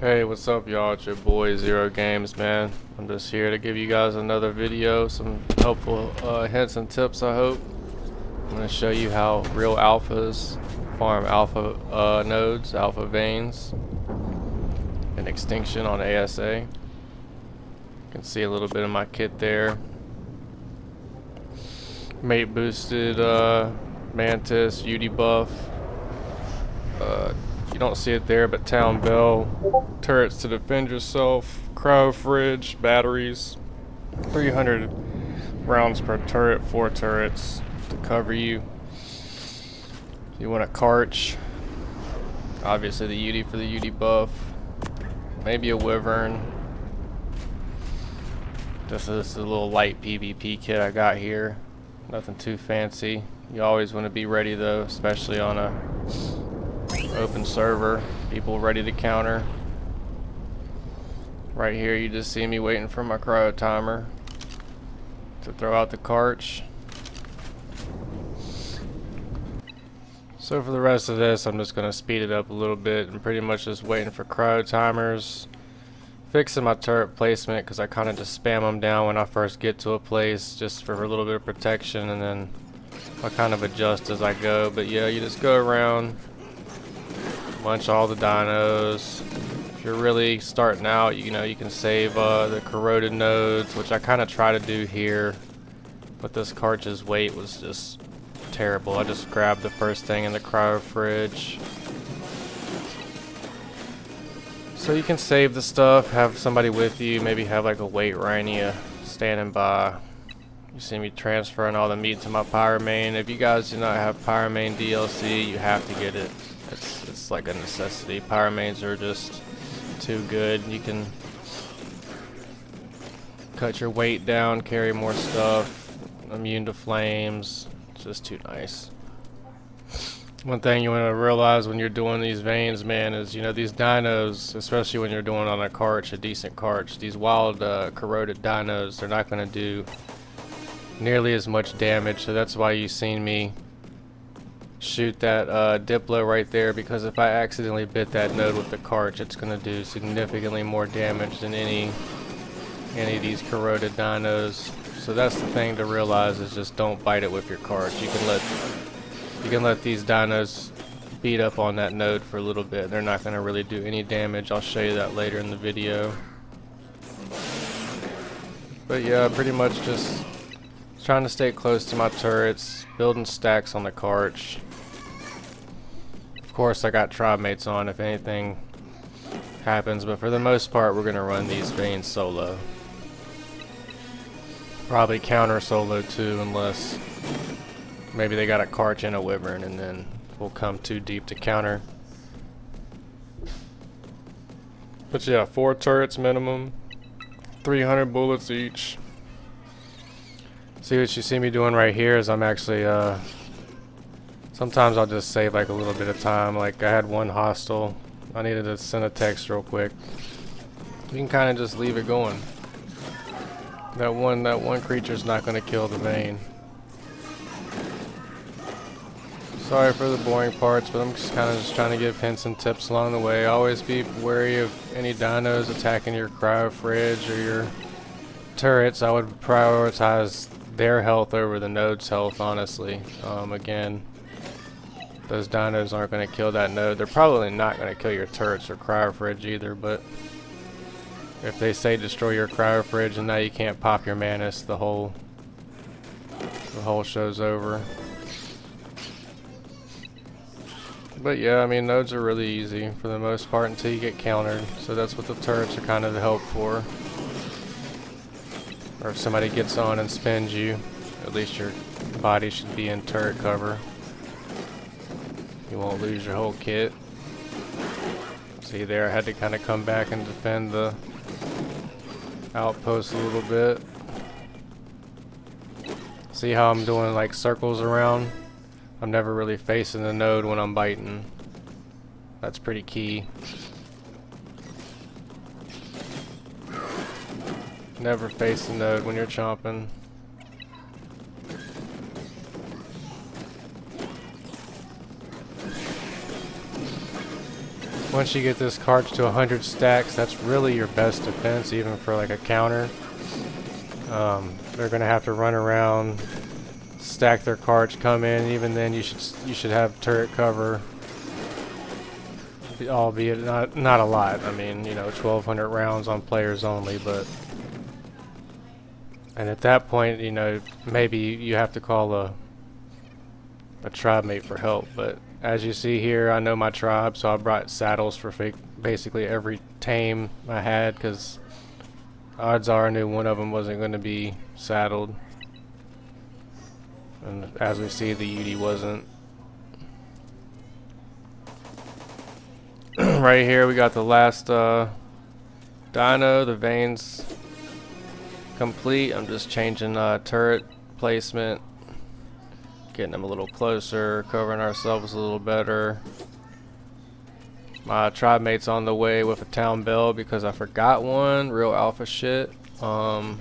Hey, what's up, y'all? It's your boy Zero Games, man. I'm just here to give you guys another video, some helpful hints and tips, I hope. I'm going to show you how real alphas farm alpha nodes, alpha veins, and Extinction on ASA. You can see a little bit of my kit there. Mate boosted Mantis, UD buff. You don't see it there, but Town Bell, turrets to defend yourself, cryo fridge, batteries, 300 rounds per turret, 4 turrets to cover you. You want a Karch, obviously the UD for the UD buff, maybe a Wyvern. This is a little light PvP kit I got here, nothing too fancy. You always want to be ready though, especially on a open server, people ready to counter. Right here you just see me waiting for my cryo timer to throw out the Karch. So for the rest of this I'm just going to speed it up a little bit and pretty much just waiting for cryo timers, fixing my turret placement because I kind of just spam them down when I first get to a place just for a little bit of protection, and then I'll kind of adjust as I go. But yeah, you just go around, bunch all the dinos. If you're really starting out, you know, you can save the corroded nodes, which I kind of try to do here, but this Karch's weight was just terrible. I just grabbed the first thing in the cryo fridge. So you can save the stuff, have somebody with you, maybe have like a weight Rhenia standing by. You see me transferring all the meat to my Pyromane. If you guys do not have Pyromane DLC, you have to get it. It's like a necessity. Pyromanes are just too good. You can cut your weight down, carry more stuff, immune to flames. It's just too nice. One thing you want to realize when you're doing these veins, man, is, you know, these dinos, especially when you're doing on a Karch, a decent Karch, these wild corroded dinos, they're not going to do nearly as much damage. So that's why you've seen me shoot that Diplo right there, because if I accidentally bit that node with the Karch, it's going to do significantly more damage than any of these corroded dinos. So that's the thing to realize, is just don't bite it with your Karch. You can let these dinos beat up on that node for a little bit. They're not going to really do any damage. I'll show you that later in the video. But yeah, pretty much just trying to stay close to my turrets, building stacks on the Karch. Of course I got tribe mates on if anything happens, but for the most part we're gonna run these veins solo. Probably counter solo too, unless maybe they got a Karch and a Wyvern, and then we'll come too deep to counter. But yeah, 4 turrets minimum, 300 bullets each. See, what you see me doing right here is I'm actually sometimes I'll just save like a little bit of time. Like I had one hostile, I needed to send a text real quick. You can kind of just leave it going. That one creature's not going to kill the vein. Sorry for the boring parts, but I'm just kind of trying to give hints and tips along the way. Always be wary of any dinos attacking your cryo fridge or your turrets. I would prioritize their health over the node's health, honestly. Again, those dinos aren't going to kill that node. They're probably not going to kill your turrets or cryo fridge either, but if they say destroy your cryo fridge and now you can't pop your Mantis, the whole show's over. But yeah, I mean, nodes are really easy for the most part until you get countered, so that's what the turrets are kind of the help for. Or if somebody gets on and spins you, at least your body should be in turret cover. You won't lose your whole kit. See there, I had to kind of come back and defend the outpost a little bit. See how I'm doing like circles around? I'm never really facing the node when I'm biting. That's pretty key. Never face the node when you're chomping. Once you get this carch to 100 stacks, that's really your best defense, even for like a counter. They're gonna have to run around, stack their carch, come in. Even then, you should have turret cover. Albeit not a lot. I mean, you know, 1,200 rounds on players only, but. And at that point, you know, maybe you have to call a tribe mate for help. But as you see here, I know my tribe, so I brought saddles for basically every tame I had, because odds are I knew one of them wasn't going to be saddled. And as we see, the Yudi wasn't. Right here, we got the last dino, the veins complete. I'm just changing turret placement, getting them a little closer, covering ourselves a little better. My tribe mate's on the way with a town bell because I forgot one. Real alpha shit. You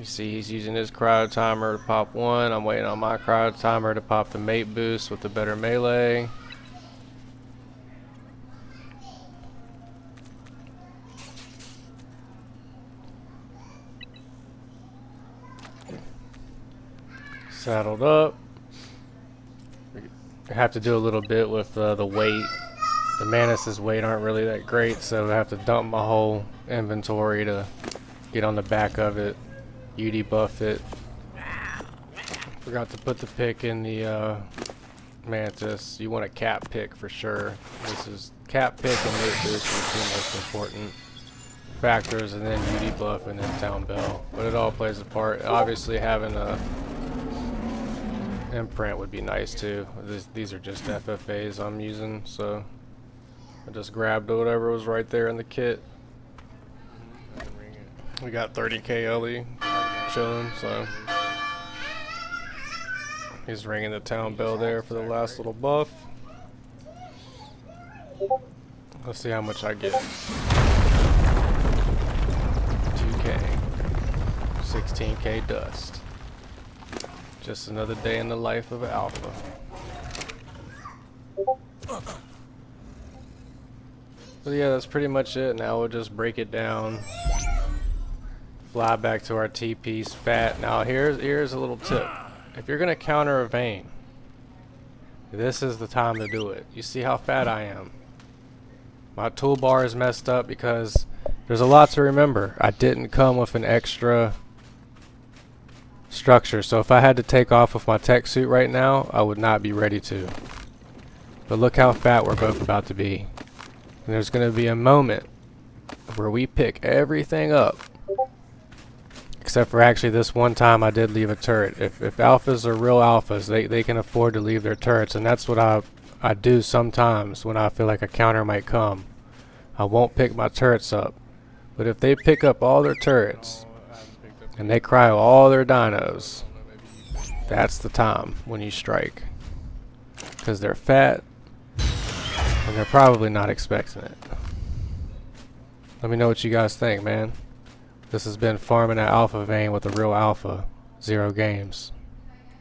see he's using his cryo timer to pop one. I'm waiting on my cryo timer to pop the mate boost with the better melee. Saddled up. I have to do a little bit with the weight. The Manus' weight aren't really that great, so I have to dump my whole inventory to get on the back of it. UD buff it. Forgot to put the pick in the Mantis. You want a cap pick for sure. This is cap pick and mate boost are the two most important factors, and then UD buff and then town bell. But it all plays a part. Obviously having a imprint would be nice too. These are just FFAs I'm using, so I just grabbed whatever was right there in the kit. We got 30k LE chilling, so he's ringing the town bell there for the last little buff. Let's see how much I get. 2k, 16k dust. Just another day in the life of an alpha. So yeah, that's pretty much it. Now we'll just break it down. Fly back to our T-piece fat. Now here's a little tip. If you're gonna counter a vein, this is the time to do it. You see how fat I am. My toolbar is messed up because there's a lot to remember. I didn't come with an extra structure, so if I had to take off with my tech suit right now, I would not be ready to. But look how fat we're both about to be. And there's going to be a moment where we pick everything up, except for actually this one time I did leave a turret. If alphas are real alphas, they can afford to leave their turrets, and that's what I do sometimes when I feel like a counter might come. I won't pick my turrets up, but if they pick up all their turrets and they cryo all their dinos, that's the time when you strike, because they're fat and they're probably not expecting it. Let me know what you guys think, man. This has been farming at Alpha Vein with a real alpha. 0 games.